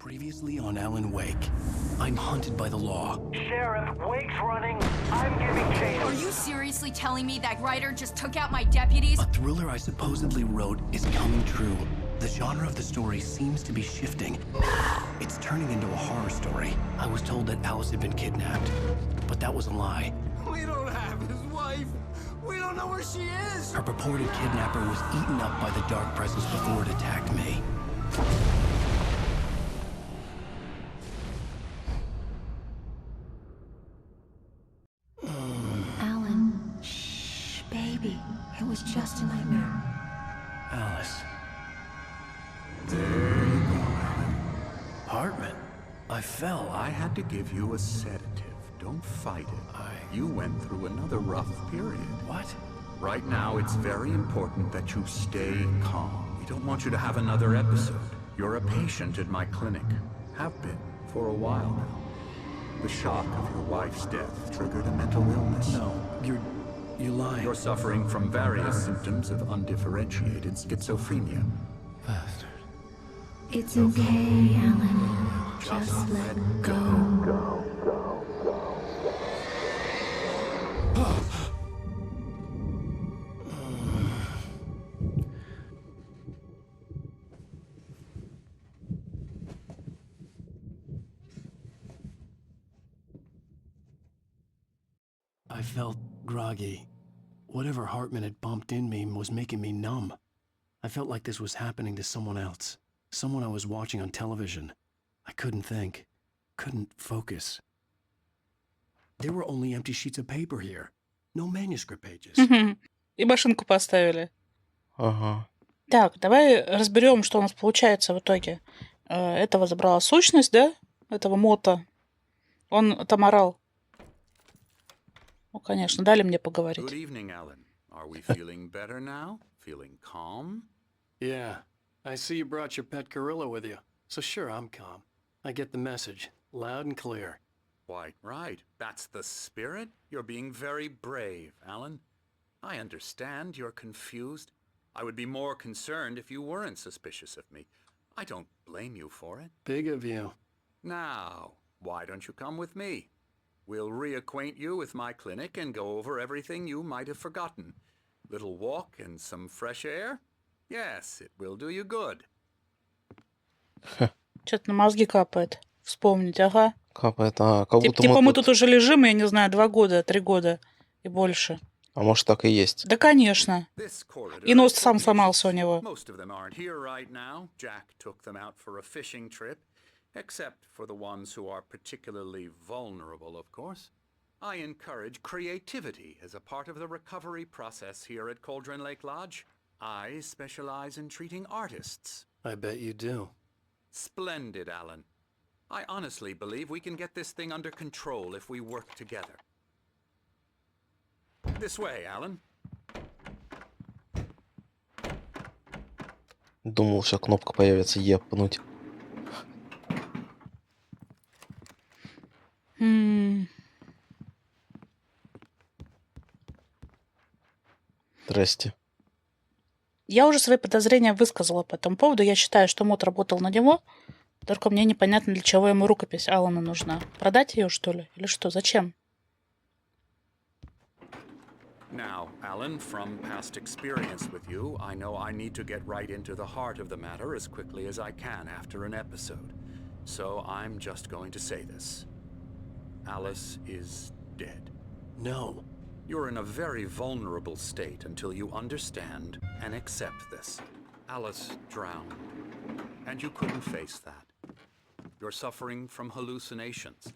Previously on Alan Wake, I'm hunted by the law. Sheriff, Wake's running. I'm giving chase. Are you seriously telling me that writer just took out my deputies? A thriller I supposedly wrote is coming true. The genre of the story seems to be shifting. It's turning into a horror story. I was told that Alice had been kidnapped, but that was a lie. We don't have his wife. We don't know where she is. Her purported kidnapper was eaten up by the dark presence before it attacked me. Alan, shh, baby. It was just a nightmare. Alice. There you go, Alan. Hartman. I fell. I had to give you a sedative. Don't fight it. You went through another rough period. What? Right now, it's very important that you stay calm. We don't want you to have another episode. You're a patient at my clinic. Have been for a while now. The shock of your wife's death triggered a mental illness. No, you're lying. You're suffering from various symptoms of undifferentiated schizophrenia. Bastard. It's okay, Alan. Just let go. I felt groggy. Whatever Hartman had bumped in me was making me numb. I felt like this was happening to someone else. Someone I was watching on television. I couldn't think. Couldn't focus. There were only empty sheets of paper here. No manuscript pages. И машинку поставили. Ага. Так, давай разберем, что у нас получается в итоге. Этого забрала сущность, да? Этого мота. Он там орал. Ну, конечно, дали мне поговорить. Good evening, Alan. Are we feeling better now? Feeling calm? Yeah. I see you brought your pet gorilla with you. So sure, I'm calm. I get the message. Loud and clear. Quite right. That's the spirit. You're being very brave, Alan. I understand you're confused. I would be more concerned if you weren't suspicious of me. I don't blame you for it. Big of you. Now, why don't you come with me? We'll reacquaint you with my clinic and go over everything you might have forgotten. Little walk and some fresh air? Yes, it will do you good. Что-то на мозги капает. Вспомнить, ага. Капает, как будто Типа мы мы тут уже лежим, я не знаю, 2 года, 3 года и больше. А может, так и есть. Да, конечно. This corridor И нос is сам for сломался у patients. него. Most of them aren't here right now. Jack took them out for a fishing trip, except for the ones who are particularly vulnerable, of course. I encourage creativity as a part of the recovery process here at Cauldron Lake Lodge. I specialize in treating artists. I bet you do. Splendid, Alan. I honestly believe we can get this thing under control if we work together. This way, Alan. Думал, сейчас кнопка появится «Е» пнуть. Здрасте. Я уже свои подозрения высказала по этому поводу. Я считаю, что мод работал на него. Только мне непонятно, для чего ему рукопись Алана нужна. Продать ее, что ли? Или что? Зачем? Now, Alan, from past experience with you, I know I need to get right into the heart of the matter as quickly as I can after an episode. So I'm just going to say this. Alice is dead. No. You're in a very vulnerable state until you understand and accept this. Alice drowned, and you couldn't face that. You're suffering from hallucinations,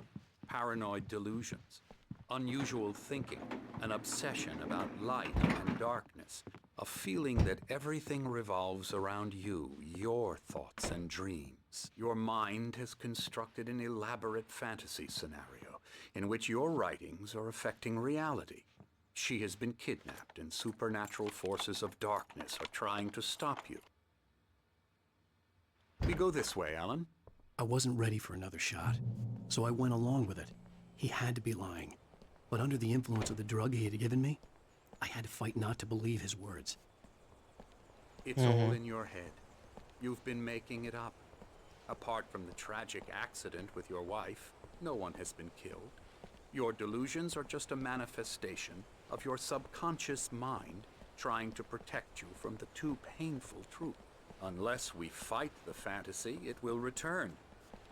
paranoid delusions, unusual thinking, an obsession about light and darkness, a feeling that everything revolves around you, your thoughts and dreams. Your mind has constructed an elaborate fantasy scenario in which your writings are affecting reality. She has been kidnapped and supernatural forces of darkness are trying to stop you. We go this way, Alan. I wasn't ready for another shot, so I went along with it. He had to be lying. But under the influence of the drug he had given me, I had to fight not to believe his words. It's all in your head. You've been making it up. Apart from the tragic accident with your wife, no one has been killed. Your delusions are just a manifestation of your subconscious mind trying to protect you from the too painful truth. Unless we fight the fantasy, it will return.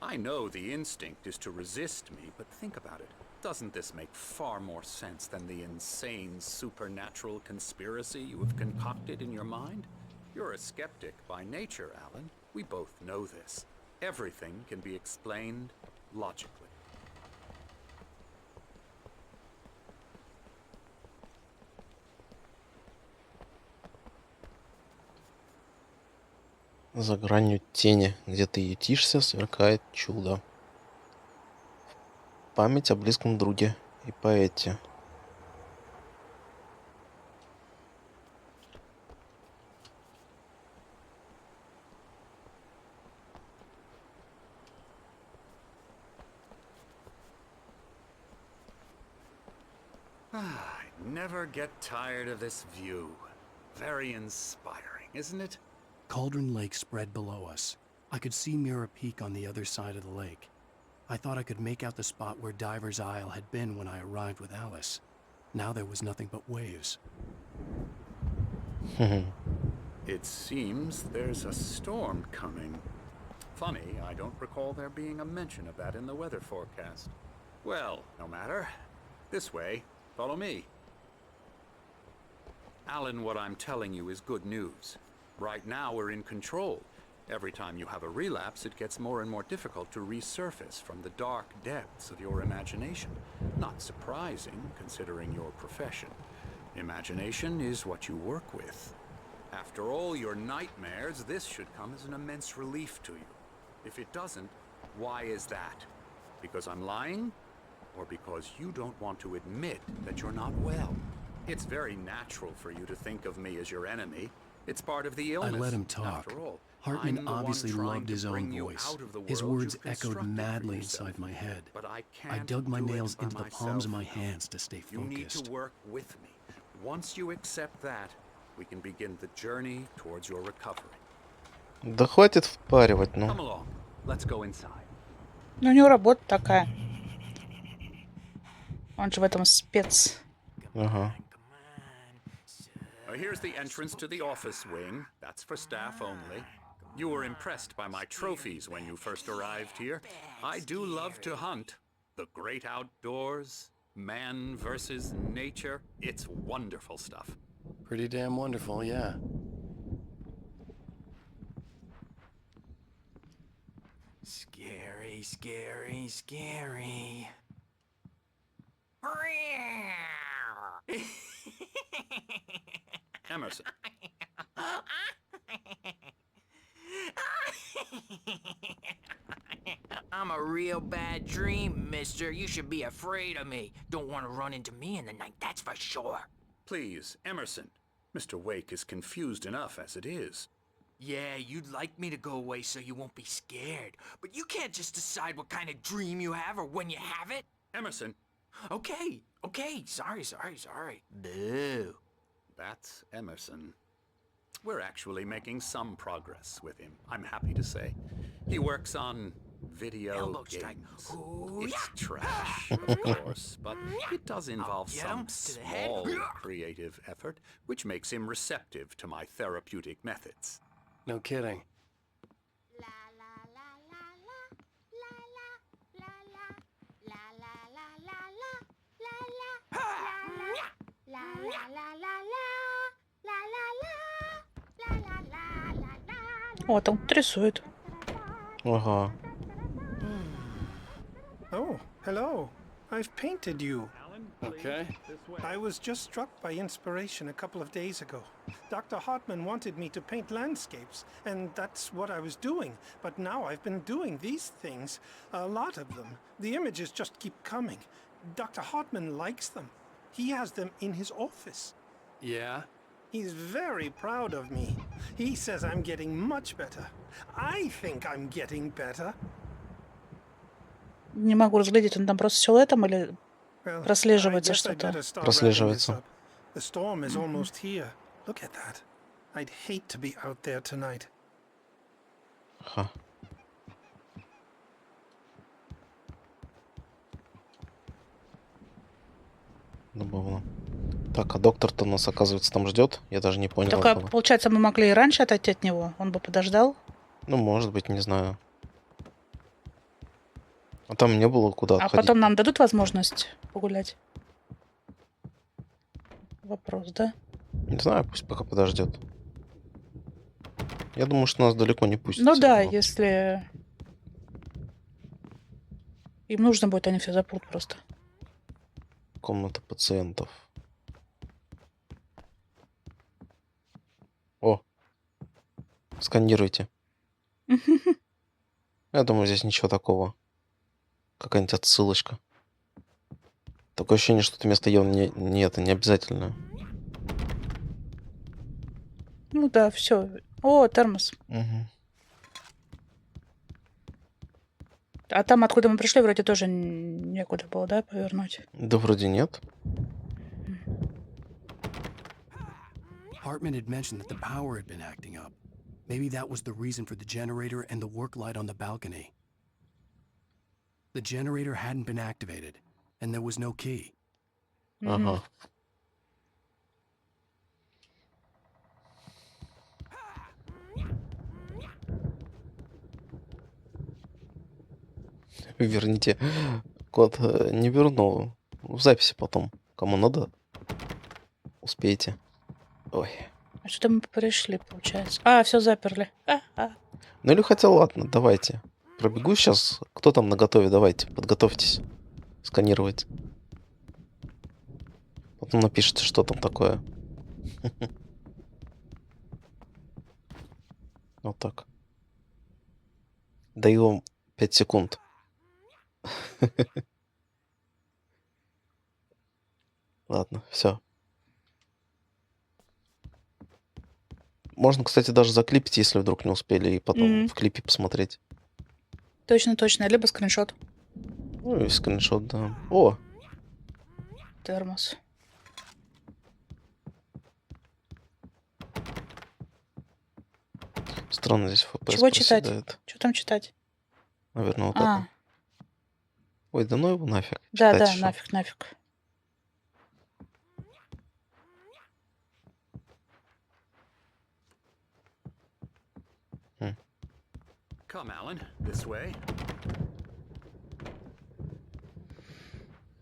I know the instinct is to resist me, but think about it. Doesn't this make far more sense than the insane supernatural conspiracy you have concocted in your mind? You're a skeptic by nature, Alan. We both know this. Everything can be explained logically. За гранью тени, где ты ютишься, сверкает чудо. Память о близком друге и поэте. I never get tired of this view. Very inspiring, isn't it? Cauldron Lake spread below us. I could see Mirror Peak on the other side of the lake. I thought I could make out the spot where Diver's Isle had been when I arrived with Alice. Now there was nothing but waves. It seems there's a storm coming. Funny, I don't recall there being a mention of that in the weather forecast. Well, no matter. This way. Follow me. Alan, what I'm telling you is good news. Right now we're in control. Every time you have a relapse, it gets more and more difficult to resurface from the dark depths of your imagination. Not surprising, considering your profession. Imagination is what you work with. After all your nightmares, this should come as an immense relief to you. If it doesn't, why is that? Because I'm lying? Or because you don't want to admit that you're not well? It's very natural for you to think of me as your enemy. It's part of the illness. I let him talk. After all, Hartman I'm the one obviously trying loved to his own bring you voice. out of the His world words you've echoed constructed for madly yourself. inside my head. But I I can't dug my do it nails by into the palms of my myself. hands to stay You need focused. to work with me. Once you accept that, we can begin the journey towards your recovery. Да хватит впаривать, Come ну. along. Let's go inside. Ну, у него работа такая. Он же в этом спец. Ага. Here's the entrance to the office wing. That's for staff only. You were impressed by my trophies when you first arrived here. I do love to hunt. The great outdoors, man versus nature. It's wonderful stuff. Pretty damn wonderful, yeah. Scary, scary, scary. Emerson. I'm a real bad dream, mister. You should be afraid of me. Don't want to run into me in the night, that's for sure. Please, Emerson. Mr. Wake is confused enough as it is. Yeah, you'd like me to go away so you won't be scared. But you can't just decide what kind of dream you have or when you have it. Emerson. Okay. Sorry. Boo. That's Emerson. We're actually making some progress with him, I'm happy to say. He works on video Elbow strike. games. Ooh, It's yeah. trash, of course, but it does involve get some him to the head. small creative effort, which makes him receptive to my therapeutic methods. No kidding. О, там кто-то рисует. Ага. Oh, hello. I've painted you. Okay. I was just struck by inspiration a couple of days ago. Dr. Hartman wanted me to paint landscapes, and that's what I was doing. But now I've been doing these things, a lot of them. The images just keep coming. Dr. Hartman likes them. He has them in his office. Yeah? He's very proud of me. He says I'm getting much better. I think I'm getting better. Не могу разглядеть, он там просто силуэтом или Well, прослеживается I guess I'd что-то? better start Прослеживается. wrapping this up. The storm is almost here. Look at that. I'd hate to be out there tonight. Ага. Забавно. Так, а доктор-то нас, оказывается, там ждет. Я даже не понял Только, этого. получается, мы могли и раньше отойти от него. Он бы подождал. Ну, может быть, не знаю. А там не было куда А отходить. потом нам дадут возможность погулять? Вопрос, да? Не знаю, пусть пока подождет. Я думаю, что нас далеко не пустят. Ну всё да, равно. если им нужно будет, они все запрут просто. Комната пациентов. О! Сканируйте. Я думаю, здесь ничего такого. Какая-нибудь отсылочка. Такое ощущение, что это место явно не это, не обязательно. Ну да, все. О, термос. Угу. А там, откуда мы пришли, вроде тоже некуда было, да, повернуть? Да вроде нет. Hartman had mentioned that the power had been acting up. Maybe that was the reason for the generator and the work light on the balcony. The generator hadn't been activated, and there was no key. Ага. Верните. Код не вернул. В записи потом. Кому надо, успеете. Ой. А что-то мы пришли, получается. А, все заперли. Ну или хотя ладно, давайте. Пробегу сейчас. Кто там наготове? Давайте, подготовьтесь. Сканировать. Потом напишите, что там такое. Вот так. Даю вам 5 секунд. Ладно, все. Можно, кстати, даже заклипить, если вдруг не успели, и потом в клипе посмотреть. Точно, точно. Либо скриншот. Ну и скриншот, да. О! Термос. Странно здесь FPS Чего читать? проседает. Что там читать? Наверное, вот А, это. Ой, да ну его нафиг. да, Читать да, ещё. нафиг, нафиг. Come, Alan, this way.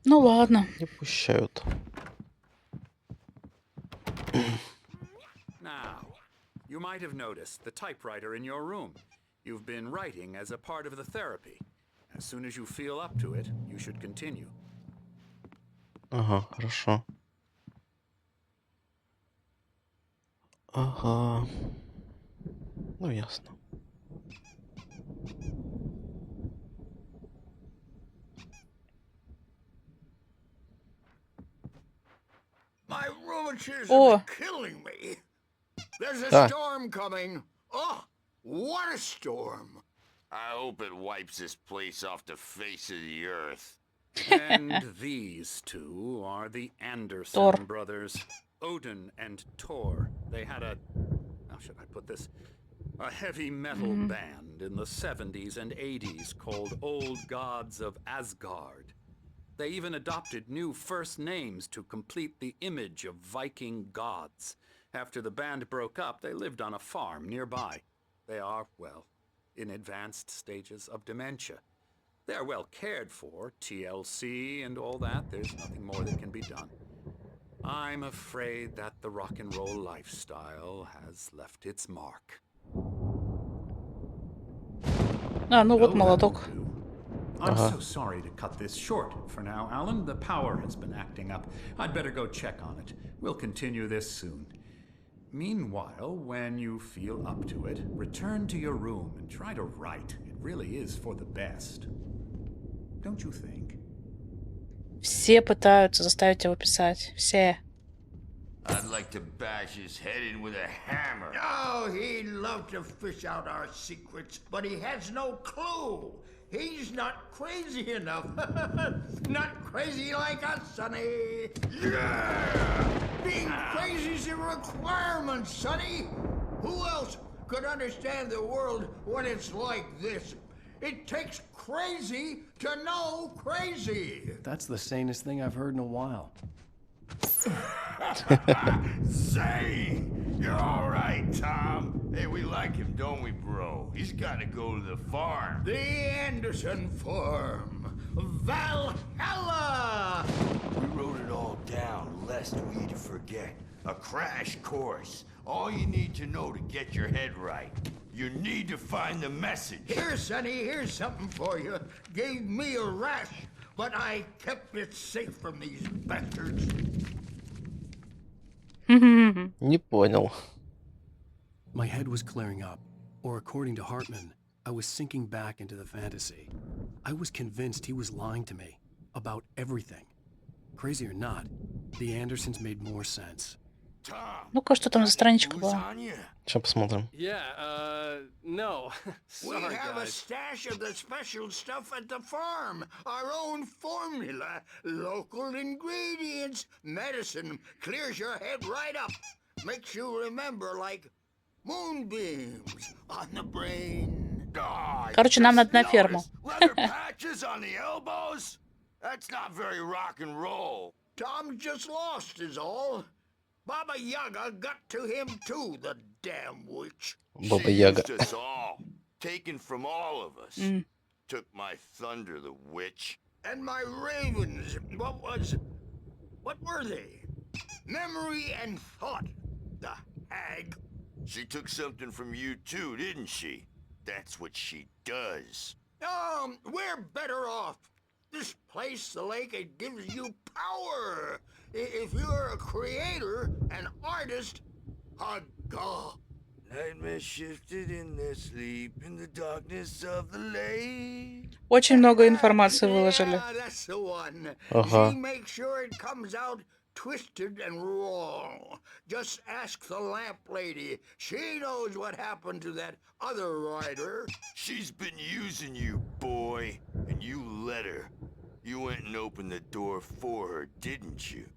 Ну ладно. Не пущают. Now, you might have noticed the typewriter in your room. You've been writing as a part of the therapy. As soon as you feel up to it, you should continue. Ага, хорошо. Ага. Ну, ясно. My rheumatism О. is killing me. There's a Ah. storm coming. Oh, what a storm. I hope it wipes this place off the face of the earth. And these two are the Anderson Thor. brothers, Odin and Tor. They had a, how should I put this? A heavy metal band in the 70s and 80s called Old Gods of Asgard. They even adopted new first names to complete the image of Viking gods. After the band broke up, they lived on a farm nearby. They are, well, in advanced stages of dementia. They're well cared for, TLC and all that. There's nothing more that can be done. I'm afraid that the rock and roll lifestyle has left its mark. А, ну вот молоток. I'm so sorry to cut this short for now, Alan. The power has been acting up. I'd better go check on it. We'll continue this soon. Meanwhile, when you feel up to it, return to your room and try to write. It really is for the best. Don't you think? Все пытаются заставить его писать. Все. I'd like to bash his head in with a hammer. Oh, he'd love to fish out our secrets, but he has no clue. He's not crazy enough. Not crazy like us, Sonny. Yeah! Being crazy's a requirement, Sonny. Who else could understand the world when it's like this? It takes crazy to know crazy. That's the sanest thing I've heard in a while. Say, you're all right, Tom. Hey, we like him, don't we, bro? He's got to go to the farm. The Anderson farm. Valhalla! We wrote it all down, lest we forget. A crash course. All you need to know to get your head right. You need to find the message. Here, Sonny, here's something for you. Gave me a rash, but I kept it safe from these bastards. Не понял. My head was clearing up, or according to Hartman, I was sinking back into the fantasy. I was convinced he was lying to me about everything. Crazy or not, the Andersons made more sense. Ну-ка, что там за страничка была? Сейчас посмотрим. No. We have a stash of the special stuff at the farm. Our own formula. Local ingredients. Medicine. Clears your head right up. Makes you remember like moonbeams on the brain. Короче, нам надо на ферму. Leather patches on the elbows? That's not very rock and roll. Tom just lost is all. Baba Yaga got to him too, the damn witch. Baba Yaga. She used us all, taken from all of us. Took my thunder, the witch. And my ravens, what were they? Memory and thought, the hag. She took something from you too, didn't she? That's what she does. We're better off. This place, the lake, it gives you power. If you're a creator, an artist, a god. Nightmare shifted in their sleep in the darkness of the lake. Очень много информации выложили. Yeah, that's the one. Ага. She makes sure it comes out twisted and wrong. Just ask the lamp lady. She knows what happened to that other writer. She's been using you, boy, and you let her. You went and opened the door for her, didn't you?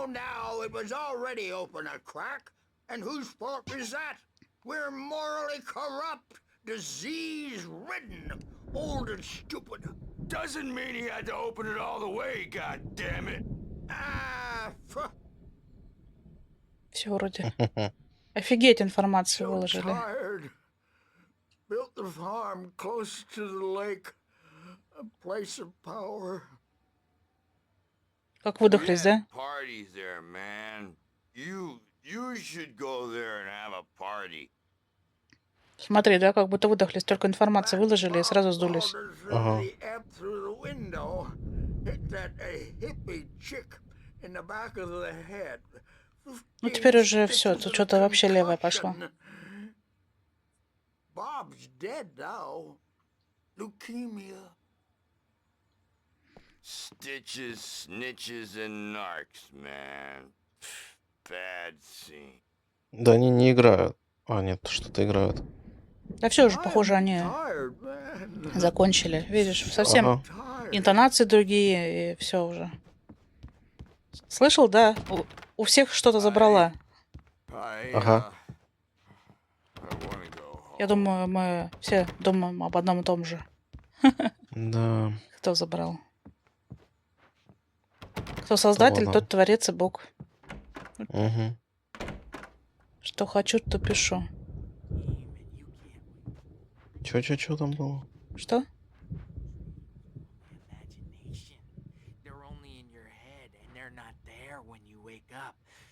Now, it was already open a crack. And whose fault is that? We're morally corrupt, disease-ridden, old and stupid. Doesn't mean he had to open it all the way, goddammit. Все вроде. Офигеть, информацию выложили. Tired. Built the farm close to the lake. A place of power. Как выдохлись, да? Parties there, man. You should go there and have a party. Смотри, да, как будто выдохлись. Только информацию выложили и сразу сдулись. Ага. Ну теперь уже все, тут что-то вообще левое пошло. Bob's dead now. Leukemia. Stitches, snitches, and narcs, man. Bad scene. Да они не играют. А, нет, что-то играют. Да все уже, похоже, они закончили. Видишь, совсем интонации другие, и все уже. Слышал, да? У всех что-то забрала. Ага. Я думаю, мы все думаем об одном и том же. Да. Кто забрал? Кто создатель, тот творец и Бог. Угу. Что хочу, то пишу. Чё там было? Что?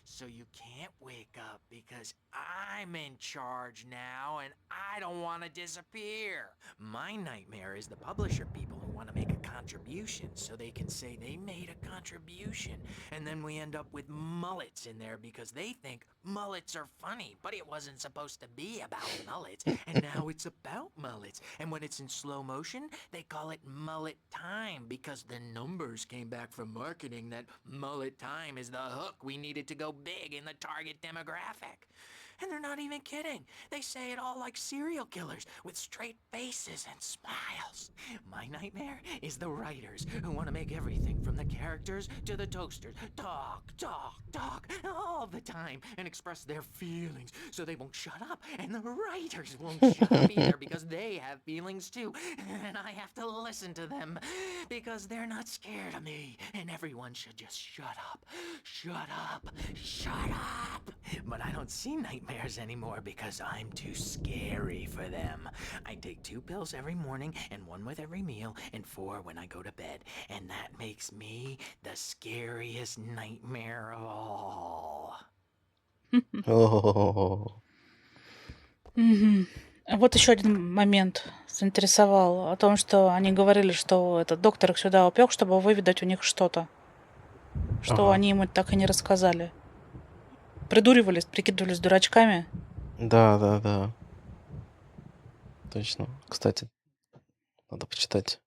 So you can't wake up because I'm in charge now and I don't want to disappear. My nightmare is the publisher people who want to make a contribution so they can say they made a contribution. And then we end up with mullets in there because they think mullets are funny, but it wasn't supposed to be about mullets. And now it's about mullets. And when it's in slow motion, they call it mullet time because the numbers came back from marketing that mullet time is the hook we needed to go big in the target demographic. And they're not even kidding. They say it all like serial killers with straight faces and smiles. My nightmare is the writers who want to make everything from the characters to the toasters talk all the time and express their feelings so they won't shut up. And the writers won't shut up either because they have feelings too. And I have to listen to them because they're not scared of me. And everyone should just shut up. Shut up. Shut up. But I don't see nightmares anymore because I'm too scary for them. I take 2 pills every morning and 1 with every meal and 4 when I go to bed. And that makes me the scariest nightmare of all. О-о-о-о. Мгм. А вот еще один момент заинтересовал. О том, что они говорили, что этот доктор их сюда упек, чтобы выведать у них что-то. Что Ага. они ему так и не рассказали. Придуривались, прикидывались дурачками. Да. Точно. Кстати, надо почитать.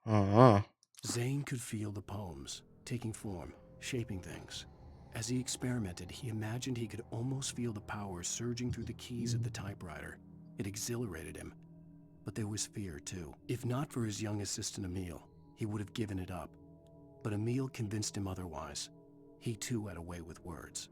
Ага. Zane could feel the poems, taking form, shaping things. As he experimented, he imagined he could almost feel the power surging through the keys of the typewriter. It exhilarated him. But there was fear, too. If not for his young assistant Emil, he would have given it up. But Emil convinced him otherwise. He too had a way with words.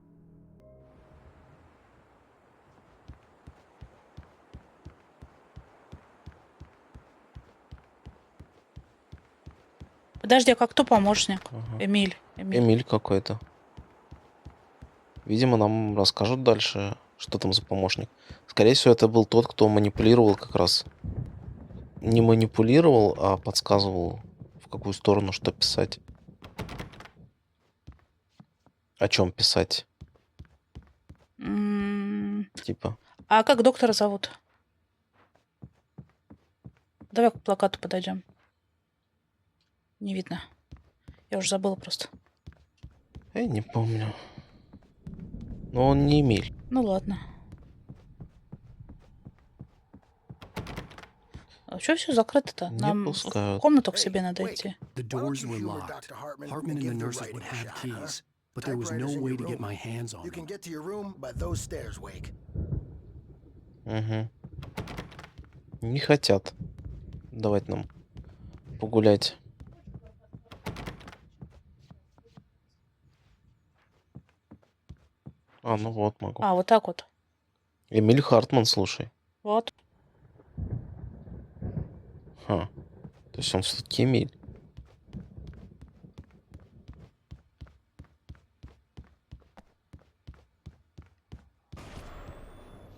Подожди, а как кто помощник? Ага. Эмиль. Эмиль какой-то. Видимо, нам расскажут дальше, что там за помощник. Скорее всего, это был тот, кто манипулировал как раз. Не манипулировал, а подсказывал, в какую сторону что писать. О чем писать. Типа. А как доктора зовут? Давай к плакату подойдем. Не видно. Я уже забыла просто. Я не помню. Но он не Эмиль. Ну ладно. А что все закрыто-то? Не Нам в пускают. комнату к себе надо идти. The doors were locked. Hartman and the nurses would have keys, but there was no way to get my hands on You can them. get to your room by those stairs, Wake. Угу. Не хотят давать нам погулять. А, ну вот могу. А, вот так вот. Эмиль Хартман, слушай. Вот. Ха. То есть он все-таки Эмиль.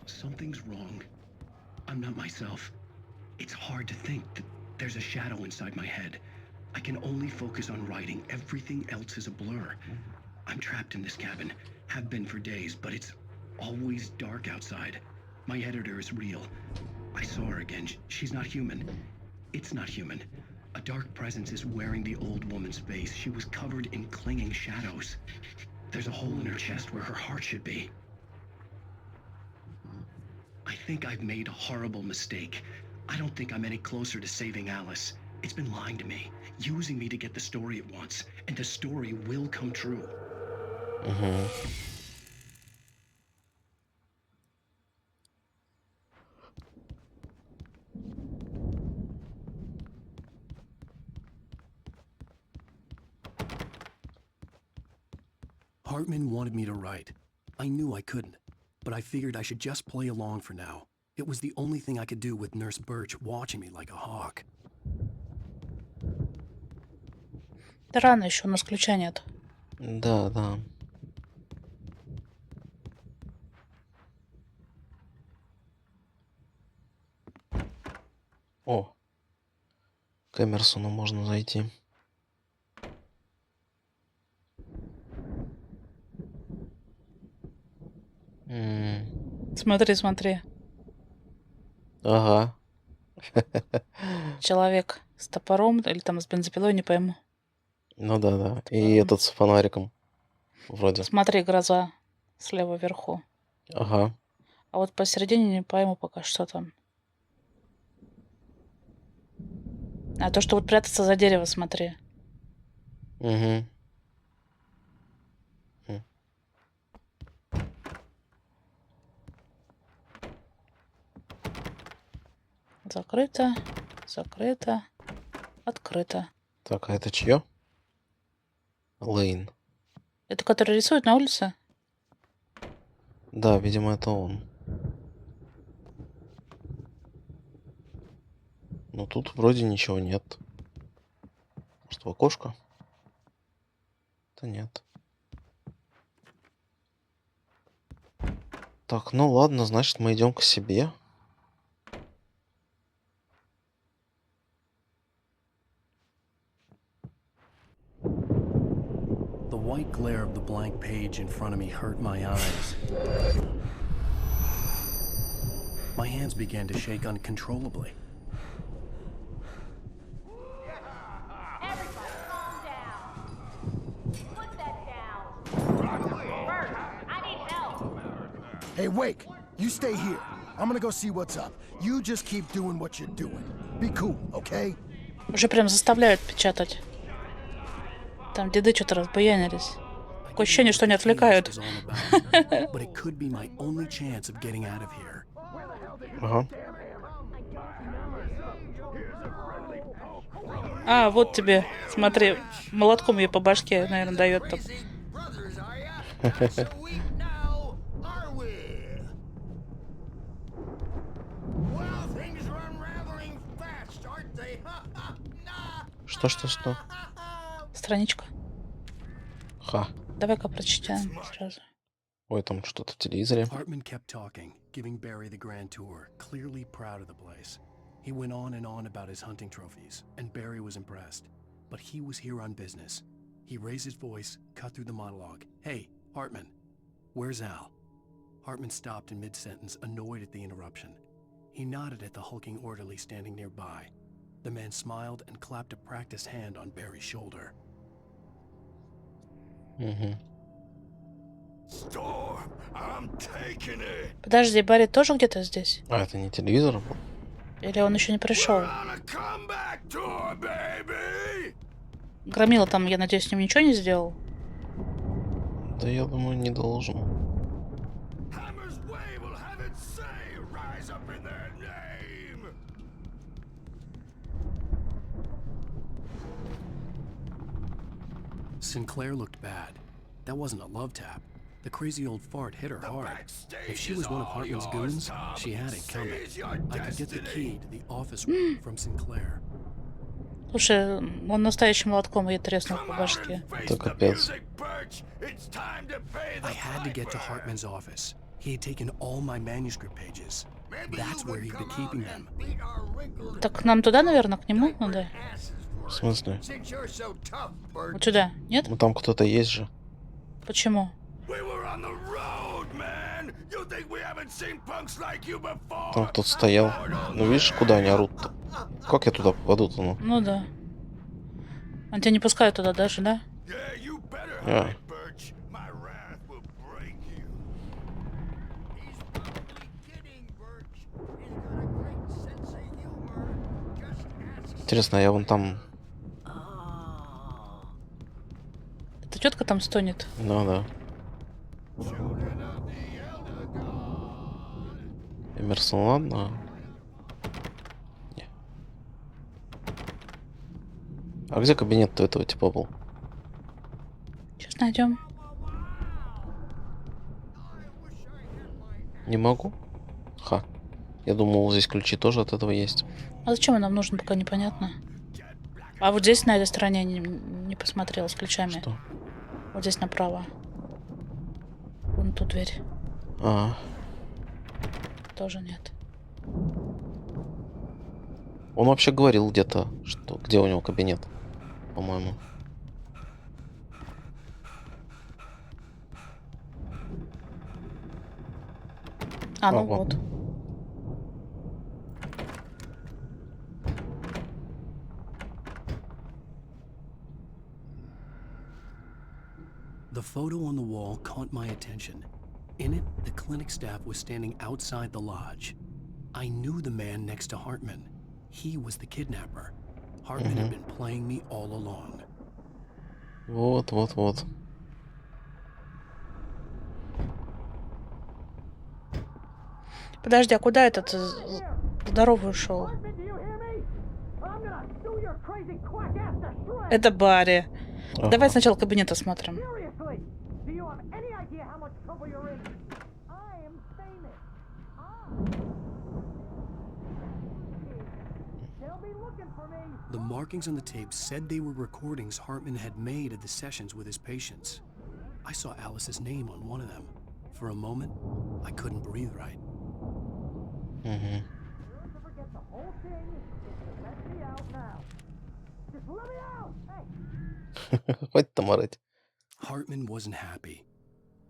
Something's wrong. I'm not myself. It's hard to think that there's a shadow inside my head. I can only focus on writing. Everything else is a blur. I'm trapped in this cabin. Have been for days, but it's always dark outside. My editor is real. I saw her again. She's not human. It's not human. A dark presence is wearing the old woman's face. She was covered in clinging shadows. There's a hole in her chest where her heart should be. I think I've made a horrible mistake. I don't think I'm any closer to saving Alice. It's been lying to me, using me to get the story it wants, and the story will come true. Угу. Hartman wanted me to write. I knew I couldn't, but I figured I should just play along for now. It was the only thing I could do with Nurse Birch watching me like a hawk. Да рано еще, у нас ключа нет. Да. О, к Эмерсону можно зайти. Смотри. Ага. Человек с топором или там с бензопилой, не пойму. Ну да. И этот с фонариком. Вроде. Смотри, гроза слева вверху. Ага. А вот посередине не пойму пока, что там. А то, что вот прятаться за дерево, смотри. Угу. Закрыто. Закрыто. Открыто. Так, а это чье? Лейн. Это который рисует на улице? Да, видимо, это он. Но тут вроде ничего нет. Может, в окошко? Да нет. Так, ну ладно, значит, мы идем к себе. The white glare of the blank page in front of me hurt my eyes. My hands began to shake uncontrollably. Everybody, calm down. Put that down. Bert, I need help. Hey, Wake, you stay here. I'm gonna go see what's up. You just keep doing what you're doing. Be cool, okay? Уже прям заставляют печатать. Там деды что-то разбуянились. Такое ощущение, что они отвлекают. But it could be my only chance of getting out of here. Ага. А, вот тебе, смотри, молотком ей по башке, наверное, дает там. Что? Страничка. Ха. Давай-ка прочитаем сразу. Ой, там что-то в телевизоре. Hartman kept talking, giving Barry the grand tour, clearly proud of the place. He went on and on about his hunting trophies, and Barry was impressed. But he was here on business. He raised his voice, cut through the monologue. Hey, Hartman, where's Al? Hartman stopped in mid-sentence, annoyed at the interruption. He nodded at the hulking orderly standing nearby. The man smiled and clapped a practiced hand on Barry's shoulder. Угу. Подожди, Барри тоже где-то здесь? А, это не телевизор был? Или он еще не пришел? Громила там, я надеюсь, с ним ничего не сделал? Да я думаю, не должен. Sinclair looked bad. That wasn't a love tap. The crazy old fart hit her hard. If she was one of Hartman's goons, she had it coming. I could get the key to the office room from Sinclair. Слушай, он настоящим молотком ей треснул по башке. Это капец. I had to get to Hartman's office. He had taken all my manuscript pages. That's where he'd be keeping them. Так нам туда, наверное, к нему надо? В смысле? Вот сюда, нет? Ну там кто-то есть же. Почему? Там кто-то стоял. Ну видишь, куда они орут-то? Как я туда попаду-то, ну? Ну да. Он тебя не пускают туда даже, да? А. Интересно, я вон там... Эта тетка там стонет. Ну да. Эмерсон, ладно. Не. А где кабинет-то этого типа был? Сейчас найдем. Не могу? Ха. Я думал, здесь ключи тоже от этого есть. А зачем он нам нужен, пока непонятно. А вот здесь, на этой стороне, не посмотрела с ключами. Что? Вот здесь направо. Вон ту дверь. А. Тоже нет. Он вообще говорил где-то, что где у него кабинет, по-моему. А, ну вот. The photo on the wall caught my attention. In it, the clinic staff was standing outside the lodge. I knew the man next to Hartman. He was the kidnapper. Hartman had been playing me all along. Вот. Подожди, а куда этот здоровый ушел. Это Барри. Давай сначала кабинет осмотрим. The markings on the tape said they were recordings Hartman had made of the sessions with his patients. I saw Alice's name on one of them. For a moment, I couldn't breathe right. Хватит там орать. Hartman wasn't happy.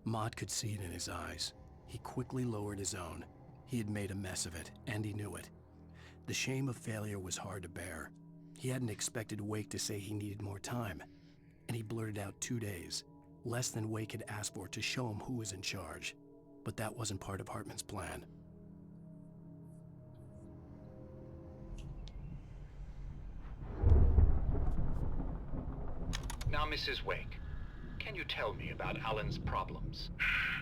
Maud could see it in his eyes. He quickly lowered his own. He had made a mess of it, and he knew it. The shame of failure was hard to bear. He hadn't expected Wake to say he needed more time, and he blurted out 2 days, less than Wake had asked for to show him who was in charge. But that wasn't part of Hartman's plan. Now, Mrs. Wake, can you tell me about Alan's problems?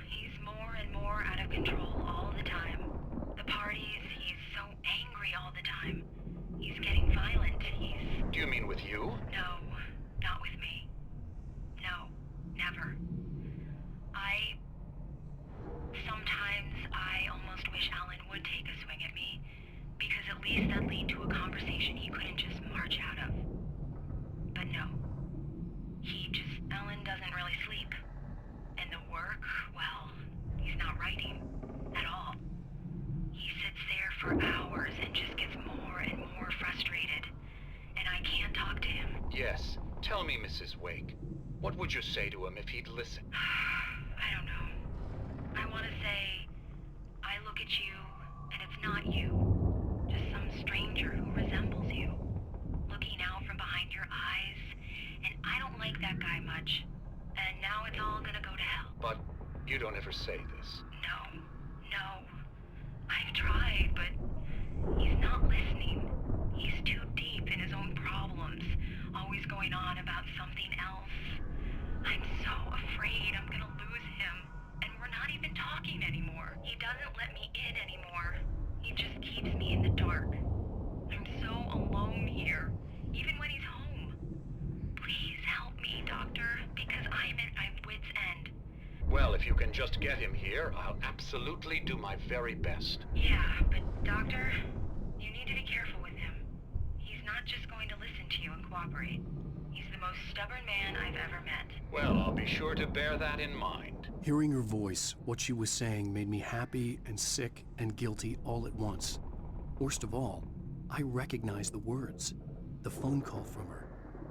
He's more and more out of control all the time. The parties, he's so angry all the time. He's getting violent. Do you mean with you? No, not with me. No, never. Sometimes I almost wish Alan would take a swing at me, because at least that'd lead to a conversation he couldn't just march out of. But no. Alan doesn't really sleep. And the work, well, he's not writing at all. He sits there for hours and just gets more and more frustrated. And I can't talk to him. Yes. Tell me, Mrs. Wake. What would you say to him if he'd listen? I don't know. I want to say, I look at you, and it's not you. Just some stranger who resembles you. Looking out from behind your eyes. And I don't like that guy much. And now it's all gonna go to hell. But you don't ever say this. No. I've tried, but he's not listening. He's too deep in his own problems. Always going on about something else. I'm so afraid I'm gonna lose him. And we're not even talking anymore. He doesn't let me in anymore. He just keeps me in the dark. I'm so alone here, even when he's home. Please help me, Doctor, because I'm at my wit's end. Well, if you can just get him here, I'll absolutely do my very best. Yeah, but Doctor, you need to be careful with him. He's not just going to listen to you and cooperate. He's the most stubborn man I've ever met. Well, I'll be sure to bear that in mind. Hearing her voice, what she was saying made me happy and sick and guilty all at once. Worst of all, I recognized the words. The phone call from her.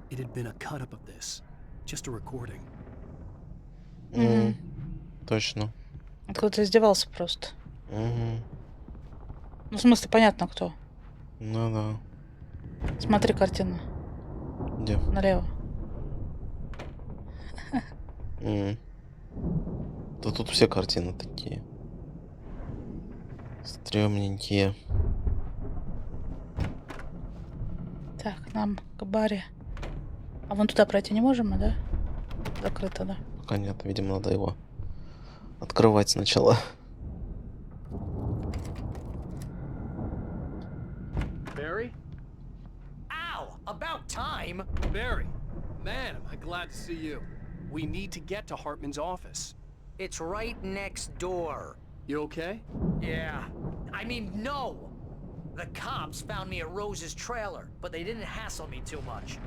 It had been a cut-up of this. Just a recording. Точно. Кто-то издевался просто. Ну, в смысле, понятно, кто. Ну да. Смотри картину. Где? Налево. Да тут все картины такие. Стрёмненькие. Так, нам к баре. А вон туда пройти не можем мы, да? Закрыто, да? Пока нет, видимо, надо его открывать сначала. Barry? Ow! About time! Barry! Man, am I glad to see you. We need to get to Hartman's office. It's right next door. You okay? Yeah. I mean, no! The cops found me at Rose's trailer, but they didn't hassle me too much.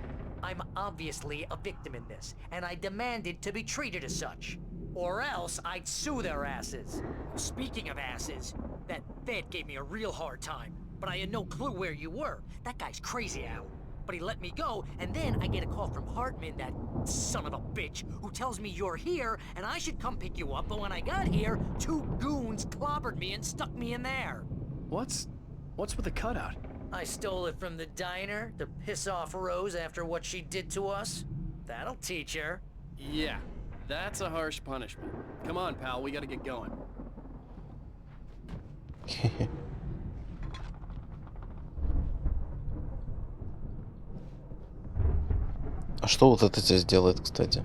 I'm obviously a victim in this, and I demanded to be treated as such. Or else I'd sue their asses. Speaking of asses, that Fed gave me a real hard time, but I had no clue where you were. That guy's crazy out. But he let me go, and then I get a call from Hartman, that son of a bitch, who tells me you're here, and I should come pick you up, but when I got here, 2 goons clobbered me and stuck me in there. What's with the cutout? I stole it from the diner to piss off Rose after what she did to us. That'll teach her. Yeah, that's a harsh punishment. Come on, pal, we gotta get going. А что вот это здесь делает, кстати?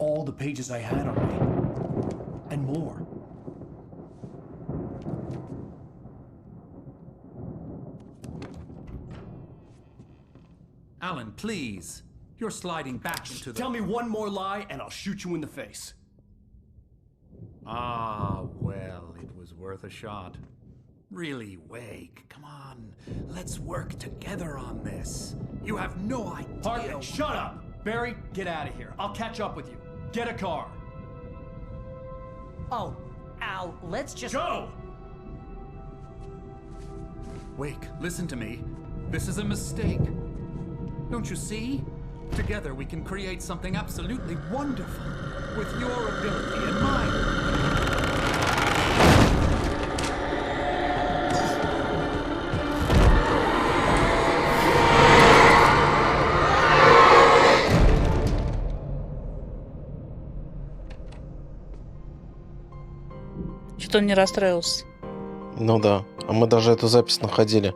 all the pages I had on me. And more. Alan, please. You're sliding back into the... Tell me one more lie and I'll shoot you in the face. Ah, well, it was worth a shot. Really, Wake, come on. Let's work together on this. You have no idea... Hartman, shut up! Barry, get out of here. I'll catch up with you. Get a car. Oh, Al, let's just... Go! Wake, listen to me. This is a mistake. Don't you see? Together we can create something absolutely wonderful. With your ability and mine. Что он не расстроился? Ну да. А мы даже эту запись находили.